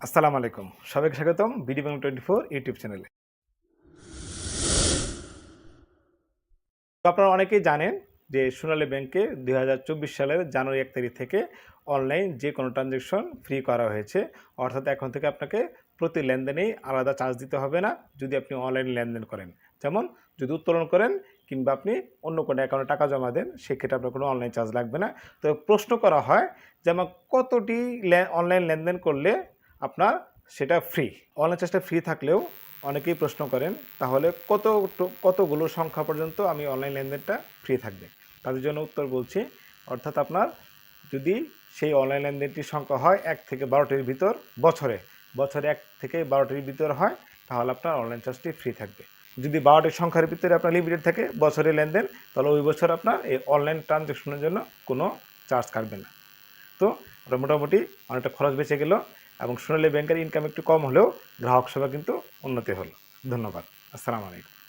আসসালামু আলাইকুম, সবাইকে স্বাগতম বিডি বাংলা 24 ইউটিউব চ্যানেলে। তো আপনারা অনেকেই জানেন যে সোনালী ব্যাংকে 2024 সালের জানুয়ারি 1 তারিখ থেকে অনলাইন যে কোনো ট্রানজ্যাকশন ফ্রি করা হয়েছে। অর্থাৎ এখন থেকে আপনাকে প্রতি লেনদেনেই আলাদা চার্জ দিতে হবে না যদি আপনি অনলাইন লেনদেন করেন। যেমন যদি উত্তোলন করেন কিংবা আপনি অন্য কোনো অ্যাকাউন্টে টাকা জমা দেন, সেক্ষেত্রে আপনার কোনো অনলাইন চার্জ লাগবে না। তো প্রশ্ন করা হয় যে আমার কতটি অনলাইন লেনদেন করলে আপনার সেটা ফ্রি। অনলাইন চার্জটা ফ্রি থাকলেও অনেকেই প্রশ্ন করেন তাহলে কতগুলো সংখ্যা পর্যন্ত আমি অনলাইন লেনদেনটা ফ্রি থাকবে। তাদের জন্য উত্তর বলছি, অর্থাৎ আপনার যদি সেই অনলাইন লেনদেনটির সংখ্যা হয় 1 থেকে 12টির ভিতর, বছরে 1 থেকে 12টির ভিতর হয়, তাহলে আপনার অনলাইন চার্জটি ফ্রি থাকবে। যদি 12টির সংখ্যার ভিতরে আপনার লিমিটেড থাকে বছরে লেনদেন, তাহলে ওই বছর আপনার এই অনলাইন ট্রানজ্যাকশনের জন্য কোনো চার্জ কাটবে না। তো মোটামুটি অনেকটা খরচ বেঁচে গেল এবং সোনালী ব্যাংকের ইনকাম একটু কম হলেও গ্রাহক সেবা কিন্তু উন্নতি হলো। ধন্যবাদ। আসসালামু আলাইকুম।